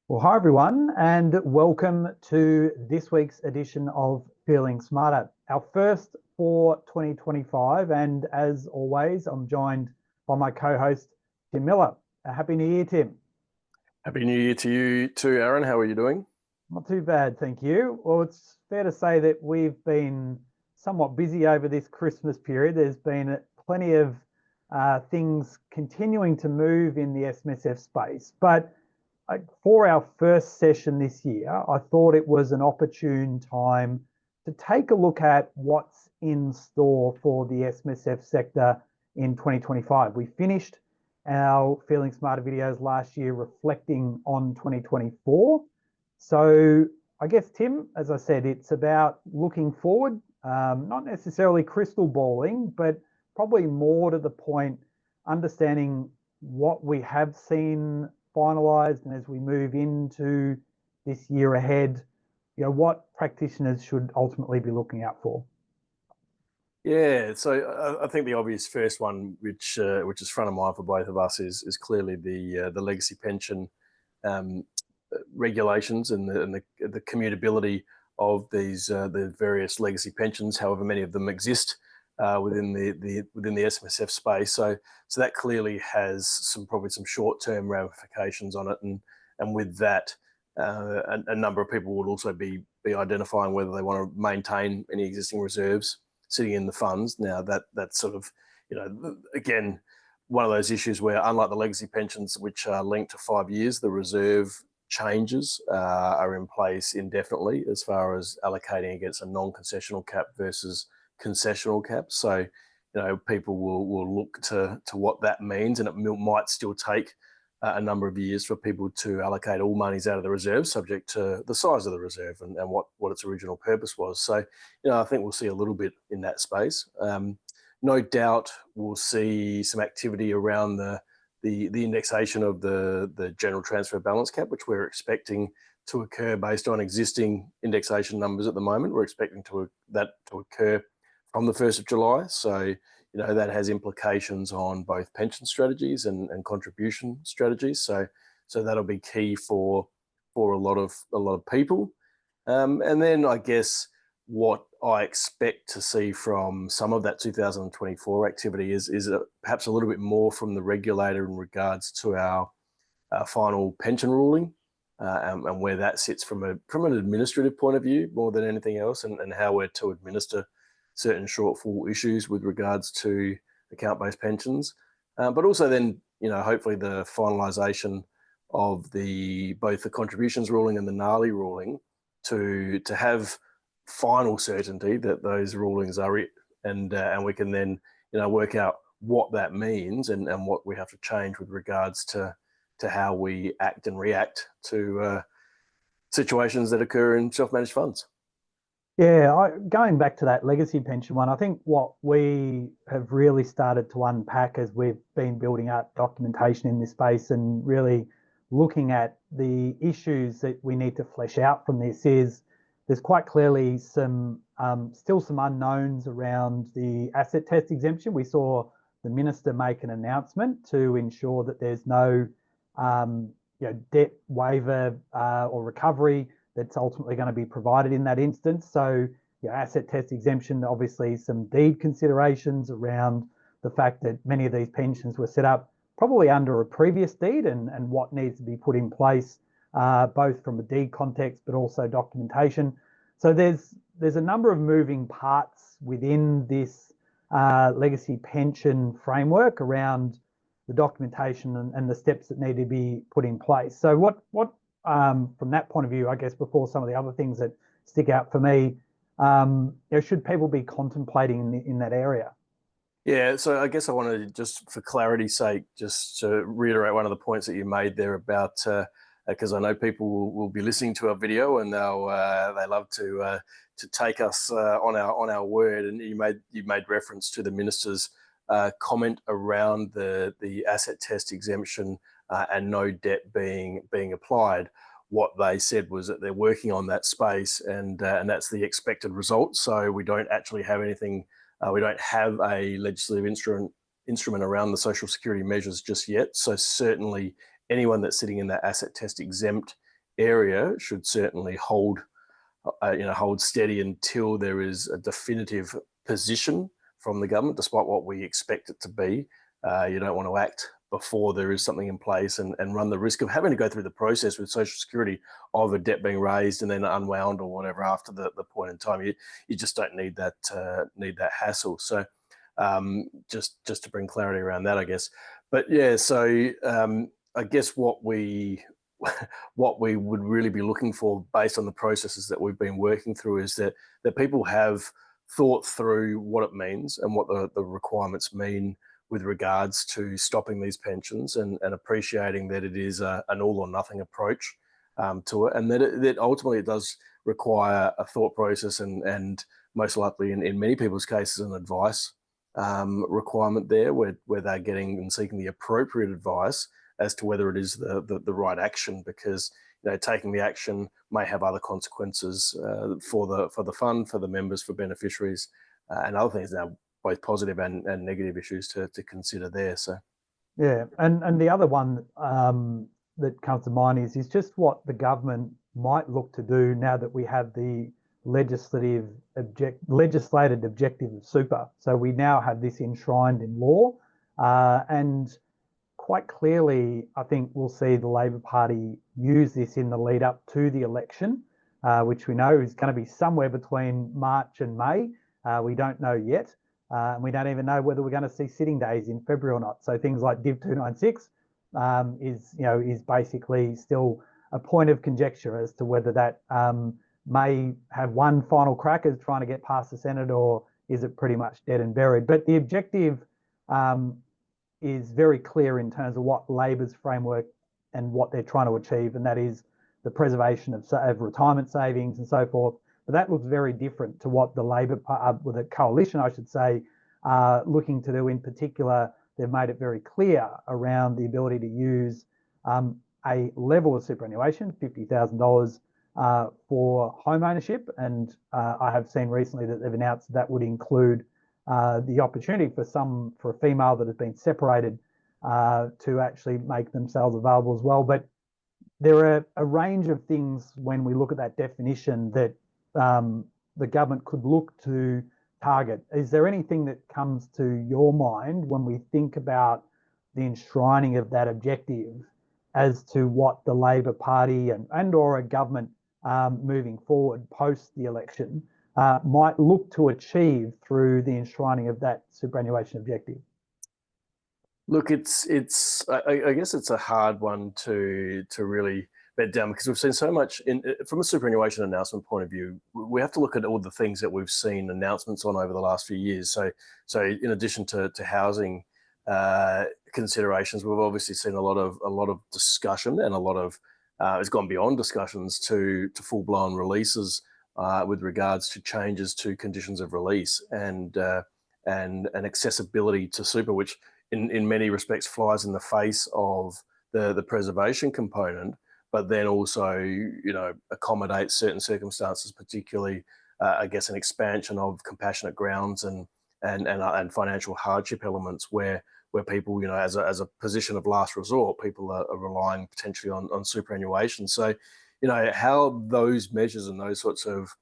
Well, hi everyone, and welcome to this week's edition of Feeling Smarter, our first for 2025. And as always, I'm joined by my co-host, Tim Miller. Happy New Year, Tim. Happy New Year to you too, Aaron. How are you doing? Not too bad, thank you. Well, it's fair to say that we've been somewhat busy over this Christmas period. There's been plenty of things continuing to move in the SMSF space, but for our first session this year, I thought it was an opportune time to take a look at what's in store for the SMSF sector in 2025. We finished our Feeling Smarter videos last year reflecting on 2024. So I guess, Tim, as I said, it's about looking forward, not necessarily crystal balling, but probably more to the point, understanding what we have seen finalised, and as we move into this year ahead, what practitioners should ultimately be looking out for. Yeah, so I think the obvious first one, which is front of mind for both of us, is clearly the legacy pension regulations and the commutability of these the various legacy pensions, however many of them exist within the SMSF space. So that clearly has probably some short-term ramifications on it, and with that, a number of people would also be identifying whether they want to maintain any existing reserves sitting in the funds. Now that's sort of, again, one of those issues where, unlike the legacy pensions, which are linked to 5 years, the reserve changes are in place indefinitely as far as allocating against a non-concessional cap versus concessional cap. So, people will look to what that means, and it might still take a number of years for people to allocate all monies out of the reserve, subject to the size of the reserve and what its original purpose was. So, I think we'll see a little bit in that space. No doubt we'll see some activity around the indexation of the general transfer balance cap, which we're expecting to occur based on existing indexation numbers at the moment. We're expecting that to occur from the 1st of July. So, that has implications on both pension strategies and contribution strategies. So that'll be key for a lot of people. And then I guess what I expect to see from some of that 2024 activity is perhaps a little bit more from the regulator in regards to our final pension ruling, and where that sits from an administrative point of view more than anything else, and how we're to administer certain shortfall issues with regards to account-based pensions, but also then, hopefully the finalisation of both the contributions ruling and the NALI ruling to have final certainty that those rulings are it, and we can then work out what that means and what we have to change with regards to how we act and react to situations that occur in self-managed funds. Yeah, going back to that legacy pension one, I think what we have really started to unpack as we've been building up documentation in this space and really looking at the issues that we need to flesh out from this is there's quite clearly still some unknowns around the asset test exemption. We saw the minister make an announcement to ensure that there's no debt waiver or recovery that's ultimately going to be provided in that instance. So, asset test exemption, obviously some deed considerations around the fact that many of these pensions were set up probably under a previous deed, and what needs to be put in place, both from a deed context, but also documentation. So there's a number of moving parts within this legacy pension framework around the documentation and the steps that need to be put in place. So what from that point of view, I guess, before some of the other things that stick out for me, should people be contemplating in that area? Yeah, so I guess I wanted to, just for clarity's sake, just to reiterate one of the points that you made there about, because I know people will be listening to our video and they love to take us on our word, and you made reference to the minister's comment around the asset test exemption and no debt being applied. What they said was that they're working on that space, and that's the expected result. So we don't actually have anything. We don't have a legislative instrument around the social security measures just yet. So certainly anyone that's sitting in that asset test exempt area should certainly hold steady until there is a definitive position from the government, despite what we expect it to be. You don't want to act before there is something in place and run the risk of having to go through the process with Social Security of a debt being raised and then unwound or whatever after the point in time. You just don't need that hassle. So just to bring clarity around that, I guess. But yeah, so I guess what we would really be looking for based on the processes that we've been working through is that people have thought through what it means and what the requirements mean with regards to stopping these pensions and appreciating that it is an all or nothing approach to it, and that ultimately it does require a thought process and most likely in many people's cases an advice requirement there where they're getting and seeking the appropriate advice as to whether it is the right action, because taking the action may have other consequences for the fund, for the members, for beneficiaries, and other things now, both positive and negative issues to consider there. So yeah, and the other one that comes to mind is just what the government might look to do now that we have the legislated objective of super. So we now have this enshrined in law, and quite clearly, I think we'll see the Labor Party use this in the lead up to the election, which we know is going to be somewhere between March and May. We don't know yet. And we don't even know whether we're going to see sitting days in February or not. So things like Div 296 is basically still a point of conjecture as to whether that may have one final crack as trying to get past the Senate, or is it pretty much dead and buried. But the objective is very clear in terms of what Labor's framework and what they're trying to achieve, and that is the preservation of retirement savings and so forth. But that looks very different to what the Labor, with the coalition, I should say, looking to do. In particular, they've made it very clear around the ability to use a level of superannuation, $50,000 for home ownership. And I have seen recently that they've announced that would include the opportunity for a female that has been separated to actually make themselves available as well. But there are a range of things when we look at that definition that the government could look to target. Is there anything that comes to your mind when we think about the enshrining of that objective as to what the Labor Party and or a government moving forward post the election might look to achieve through the enshrining of that superannuation objective? Look, I guess it's a hard one to really bed down, because we've seen so much from a superannuation announcement point of view. We have to look at all the things that we've seen announcements on over the last few years. So in addition to housing considerations, we've obviously seen a lot of discussion and a lot of it's gone beyond discussions to full-blown releases with regards to changes to conditions of release and accessibility to super, which in many respects flies in the face of the preservation component, but then also accommodates certain circumstances, particularly I guess an expansion of compassionate grounds and financial hardship elements where people, as a position of last resort, people are relying potentially on superannuation. So, how those measures and those sorts of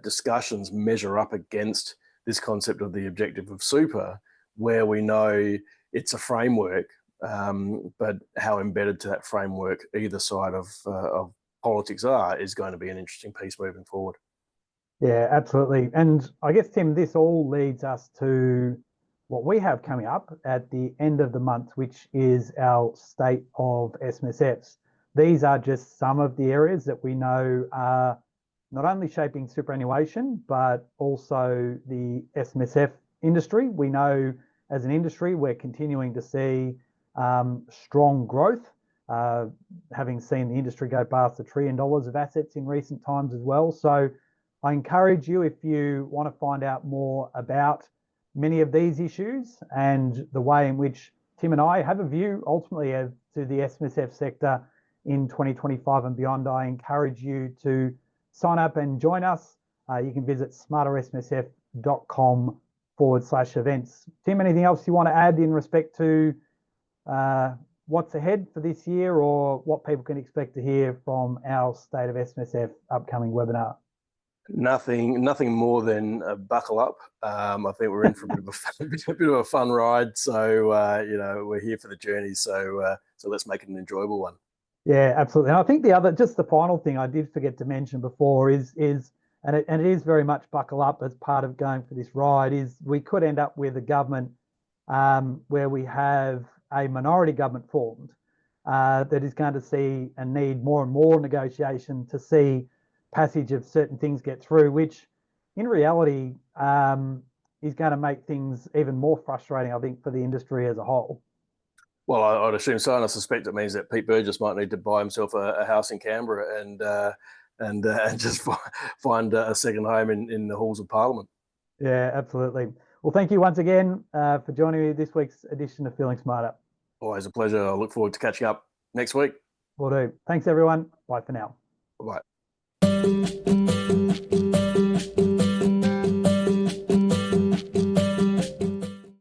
discussions measure up against this concept of the objective of super, where we know it's a framework, but how embedded to that framework either side of politics is going to be an interesting piece moving forward. Yeah, absolutely. And I guess, Tim, this all leads us to what we have coming up at the end of the month, which is our State of SMSFs. These are just some of the areas that we know are not only shaping superannuation, but also the SMSF industry. We know as an industry, we're continuing to see strong growth, having seen the industry go past $1 trillion of assets in recent times as well. So I encourage you, if you want to find out more about many of these issues and the way in which Tim and I have a view ultimately as to the SMSF sector in 2025 and beyond, I encourage you to sign up and join us. You can visit smartersmsf.com/events. Tim, anything else you want to add in respect to what's ahead for this year, or what people can expect to hear from our State of SMSF upcoming webinar? Nothing more than buckle up. I think we're in for a bit of a fun ride. So we're here for the journey. So let's make it an enjoyable one. Yeah, absolutely. And I think the final thing I did forget to mention before is and it is very much buckle up as part of going for this ride, is we could end up with a government where we have a minority government formed that is going to see and need more and more negotiation to see passage of certain things get through, which in reality is going to make things even more frustrating, I think, for the industry as a whole. Well, I'd assume so, and I suspect it means that Pete Burgess might need to buy himself a house in Canberra and just find a second home in the halls of Parliament. Yeah, absolutely. Well, thank you once again for joining me this week's edition of Feeling Smarter. Always a pleasure. I look forward to catching up next week. Will do. Thanks, everyone. Bye for now. Bye-bye.